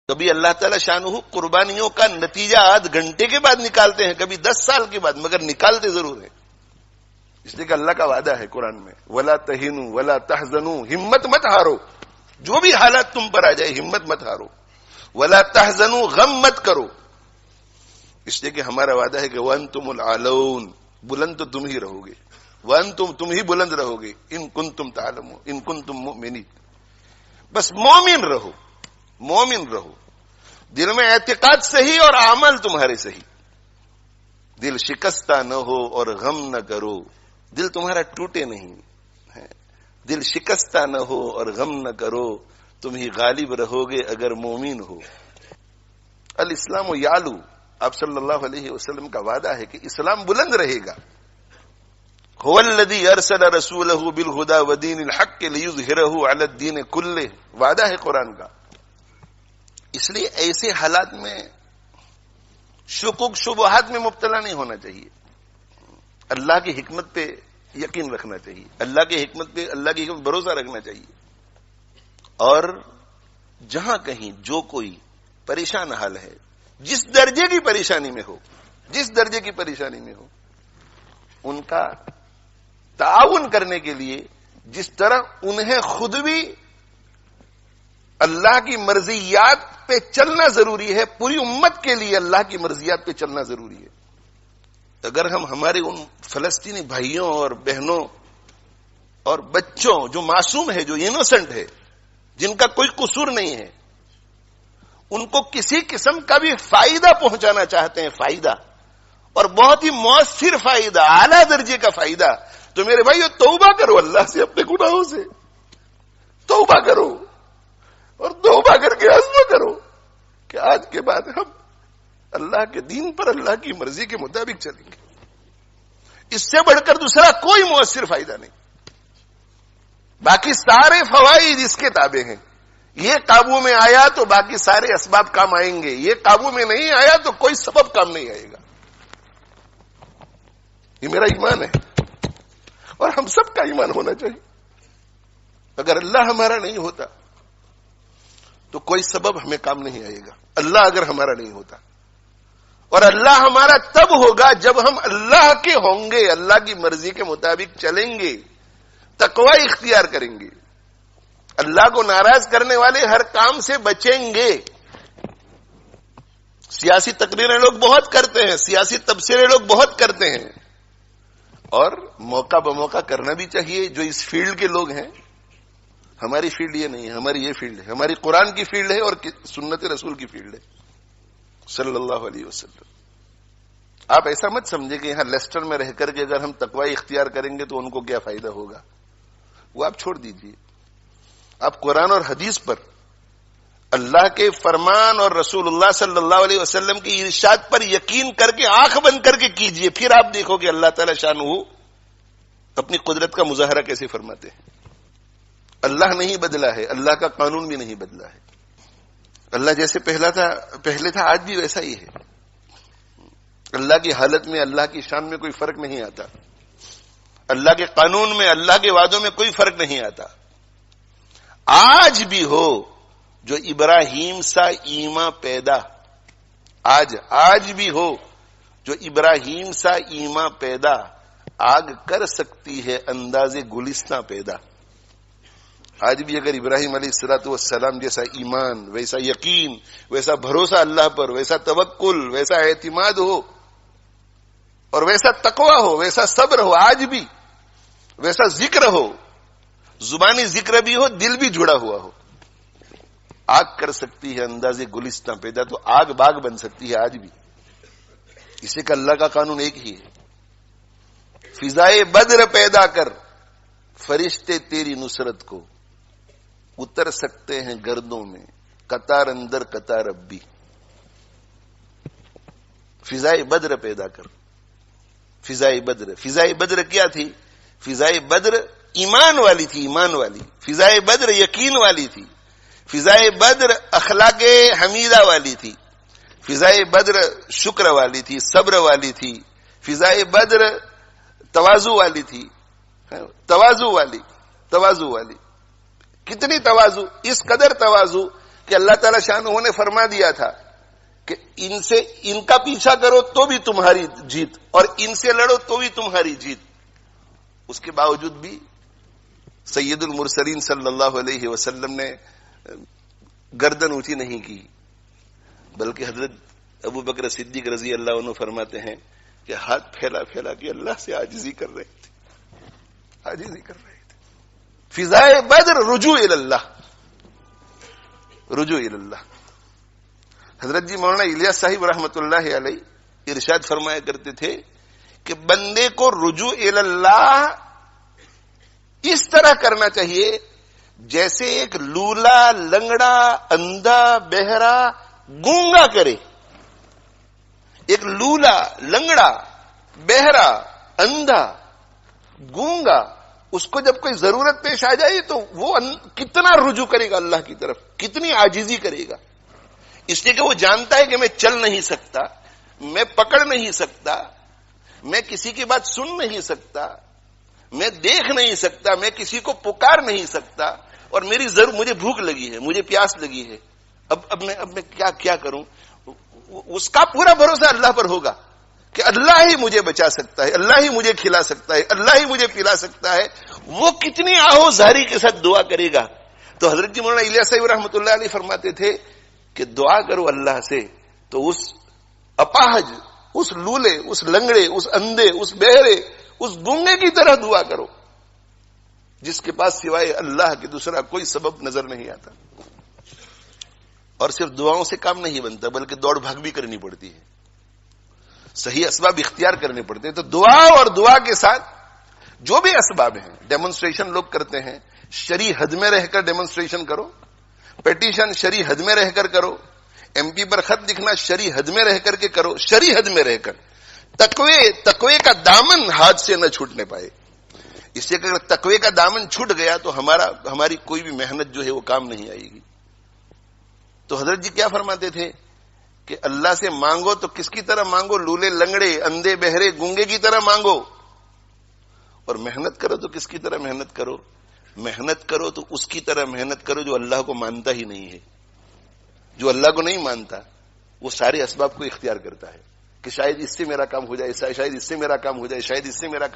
کبھی اللہ تعالی شانہ قربانیوں کا نتیجہ آدھ گھنٹے کے بعد نکالتے ہیں، کبھی 10 سال کے بعد، مگر نکالتے ضرور ہیں، اس لیے کہ اللہ کا وعدہ ہے قرآن میں وَلَا تَهِنُوا وَلَا تَحْزَنُوا، ہمت مت ہارو، جو بھی حالات تم پر آ جائے ہمت مت ہارو، وَلَا تَحْزَنُوا، غم مت کرو، اس لیے کہ ہمارا وعدہ ہے کہ وَأَنْتُمُ الْعَالَوْنَ، بلند تو تم ہی رہو گے، وَأَنْتُمْ، تم ہی بلند رہو گے، إِن كُنتُمْ تَعْلَمُونَ، إِن كُنتُمْ مُؤْمِنِينَ، بس مومن رہو، مومن رہو، دل میں اعتقاد صحیح اور عمل تمہارے صحیح، دل شکستہ نہ ہو اور غم نہ کرو، دل تمہارا ٹوٹے نہیں، دل شکستہ نہ ہو اور غم نہ کرو، تم ہی غالب رہو گے اگر مومن ہو۔ الاسلام یعلو، آپ صلی اللہ علیہ وسلم کا وعدہ ہے کہ اسلام بلند رہے گا۔ هو الذی ارسل رسولہ بالہدی ودین الحق لیظہرہ علی الدین کلہ، وعدہ ہے قرآن کا۔ اس لیے ایسے حالات میں شکوک شبہات میں مبتلا نہیں ہونا چاہیے، اللہ کی حکمت پہ یقین رکھنا چاہیے، اللہ کی حکمت پہ، اللہ کی حکمت بھروسہ رکھنا چاہیے، اور جہاں کہیں جو کوئی پریشان حال ہے، جس درجے کی پریشانی میں ہو، جس درجے کی پریشانی میں ہو، ان کا تعاون کرنے کے لیے جس طرح انہیں خود بھی اللہ کی مرضیات پہ چلنا ضروری ہے، پوری امت کے لیے اللہ کی مرضیات پہ چلنا ضروری ہے۔ اگر ہم ہمارے ان فلسطینی بھائیوں اور بہنوں اور بچوں جو معصوم ہے، جو انوسنٹ ہے، جن کا کوئی قصور نہیں ہے، ان کو کسی قسم کا بھی فائدہ پہنچانا چاہتے ہیں، فائدہ، اور بہت ہی مؤثر فائدہ، اعلیٰ درجے کا فائدہ، تو میرے بھائیو توبہ کرو اللہ سے، اپنے گناہوں سے توبہ کرو، اور توبہ کر کے عزم کرو کہ آج کے بعد ہم اللہ کے دین پر، اللہ کی مرضی کے مطابق چلیں گے۔ اس سے بڑھ کر دوسرا کوئی مؤثر فائدہ نہیں، باقی سارے فوائد اس کے تابع ہیں۔ یہ قابو میں آیا تو باقی سارے اسباب کام آئیں گے، یہ قابو میں نہیں آیا تو کوئی سبب کام نہیں آئے گا۔ یہ میرا ایمان ہے، اور ہم سب کا ایمان ہونا چاہیے۔ اگر اللہ ہمارا نہیں ہوتا تو کوئی سبب ہمیں کام نہیں آئے گا، اللہ اگر ہمارا نہیں ہوتا، اور اللہ ہمارا تب ہوگا جب ہم اللہ کے ہوں گے، اللہ کی مرضی کے مطابق چلیں گے، تقوی اختیار کریں گے، اللہ کو ناراض کرنے والے ہر کام سے بچیں گے۔ سیاسی تقریریں لوگ بہت کرتے ہیں، سیاسی تبصرے لوگ بہت کرتے ہیں، اور موقع بموقع کرنا بھی چاہیے۔ جو اس فیلڈ کے لوگ ہیں، ہماری فیلڈ یہ نہیں ہے، ہماری یہ فیلڈ ہے، ہماری قرآن کی فیلڈ ہے اور سنت رسول کی فیلڈ ہے صلی اللہ علیہ وسلم۔ آپ ایسا مت سمجھے کہ یہاں لیسٹر میں رہ کر کے اگر ہم تقوی اختیار کریں گے تو ان کو کیا فائدہ ہوگا، وہ آپ چھوڑ دیجئے۔ آپ قرآن اور حدیث پر، اللہ کے فرمان اور رسول اللہ صلی اللہ علیہ وسلم کی ارشاد پر یقین کر کے آنکھ بند کر کے کیجئے، پھر آپ دیکھو کہ اللہ تعالی شانہ اپنی قدرت کا مظاہرہ کیسے فرماتے ہیں۔ اللہ نہیں بدلا ہے، اللہ کا قانون بھی نہیں بدلا ہے۔ اللہ جیسے پہلے تھا آج بھی ویسا ہی ہے۔ اللہ کی حالت میں، اللہ کی شان میں کوئی فرق نہیں آتا، اللہ کے قانون میں، اللہ کے وعدوں میں کوئی فرق نہیں آتا۔ آج بھی ہو جو ابراہیم سا ایمان پیدا، آج بھی ہو جو ابراہیم سا ایمان پیدا، آگ کر سکتی ہے انداز گلستاں پیدا۔ آج بھی اگر ابراہیم علیہ الصلوۃ والسلام جیسا ایمان، ویسا یقین، ویسا بھروسہ اللہ پر، ویسا توکل، ویسا اعتماد ہو، اور ویسا تقوی ہو، ویسا صبر ہو، آج بھی ویسا ذکر ہو، زبانی ذکر بھی ہو، دل بھی جڑا ہوا ہو، آگ کر سکتی ہے انداز گلستاں پیدا، تو آگ باغ بن سکتی ہے آج بھی۔ اسے کہ اللہ کا قانون ایک ہی ہے۔ فضائے بدر پیدا کر، فرشتے تیری نصرت کو اتر سکتے ہیں گردوں میں، قطار اندر قطار اب بھی۔ فضائے بدر پیدا کر، فضائے بدر کیا تھی؟ فضائے بدر ایمان والی تھی، ایمان والی۔ فضائے بدر یقین والی تھی، فضائے بدر اخلاق حمیدہ والی تھی، فضائے بدر شکر والی تھی، صبر والی تھی، فضائے بدر تواضع والی تھی، تواضع والی، کتنی تواضع، اس قدر تواضع کہ اللہ تعالی شانہ نے فرما دیا تھا کہ ان کا پیچھا کرو تو بھی تمہاری جیت اور ان سے لڑو تو بھی تمہاری جیت. اس کے باوجود بھی سید المرسلین صلی اللہ علیہ وسلم نے گردن اونچی نہیں کی، بلکہ حضرت ابو بکر صدیق رضی اللہ عنہ فرماتے ہیں کہ ہاتھ پھیلا پھیلا کے اللہ سے عاجزی کر رہے تھے، عاجزی کر رہے تھے. فضائے بدر رجوع اللہ، رجوع اللہ. حضرت جی مولانا الیاس صاحب رحمۃ اللہ علیہ ارشاد فرمایا کرتے تھے کہ بندے کو رجوع اللہ اس طرح کرنا چاہیے جیسے ایک لولا، لنگڑا، اندھا، بہرا، گونگا کرے. ایک لولا، لنگڑا، بہرا، اندھا، گونگا، اس کو جب کوئی ضرورت پیش آ جائے تو وہ کتنا رجوع کرے گا اللہ کی طرف، کتنی عاجزی کرے گا. اس لیے کہ وہ جانتا ہے کہ میں چل نہیں سکتا، میں پکڑ نہیں سکتا، میں کسی کی بات سن نہیں سکتا، میں دیکھ نہیں سکتا، میں کسی کو پکار نہیں سکتا، اور مجھے بھوک لگی ہے، مجھے پیاس لگی ہے، اب میں کیا کروں. اس کا پورا بھروسہ اللہ پر ہوگا کہ اللہ ہی مجھے بچا سکتا ہے، اللہ ہی مجھے کھلا سکتا ہے، اللہ ہی مجھے پلا سکتا ہے. وہ کتنی آہو زاری کے ساتھ دعا کرے گا. تو حضرت جی مولانا الیاس صاحب رحمۃ اللہ علیہ فرماتے تھے کہ دعا کرو اللہ سے تو اس اپاہج، اس لولے، اس لنگڑے، اس اندھے، اس بہرے، اس گونگے کی طرح دعا کرو جس کے پاس سوائے اللہ کے دوسرا کوئی سبب نظر نہیں آتا. اور صرف دعاؤں سے کام نہیں بنتا بلکہ دوڑ بھاگ بھی کرنی پڑتی ہے، صحیح اسباب اختیار کرنے پڑتے ہیں. تو دعا اور دعا کے ساتھ جو بھی اسباب ہیں، ڈیمونسٹریشن لوگ کرتے ہیں، شرعی حد میں رہ کر ڈیمونسٹریشن کرو، پیٹیشن شرعی حد میں رہ کر کرو، ایم پی پر خط لکھنا شرعی حد میں رہ کر کے کرو، شرعی حد میں رہ کر. تقوی کا دامن ہاتھ سے نہ چھوٹنے پائے. اس لیے کہ اگر تقوی کا دامن چھوٹ گیا تو ہماری کوئی بھی محنت جو ہے وہ کام نہیں آئے گی. تو حضرت جی کیا فرماتے تھے کہ اللہ سے مانگو تو کس کی طرح مانگو؟ لولے، لنگڑے، اندھے، بہرے، گونگے کی طرح مانگو. اور محنت کرو تو کس کی طرح محنت کرو؟ محنت کرو تو اس کی طرح محنت کرو جو اللہ کو مانتا ہی نہیں ہے. جو اللہ کو نہیں مانتا وہ سارے اسباب کو اختیار کرتا ہے کہ شاید اس سے میرا کام ہو جائے، شاید اس سے میرا کام ہو جائے، شاید اس سے میرا کام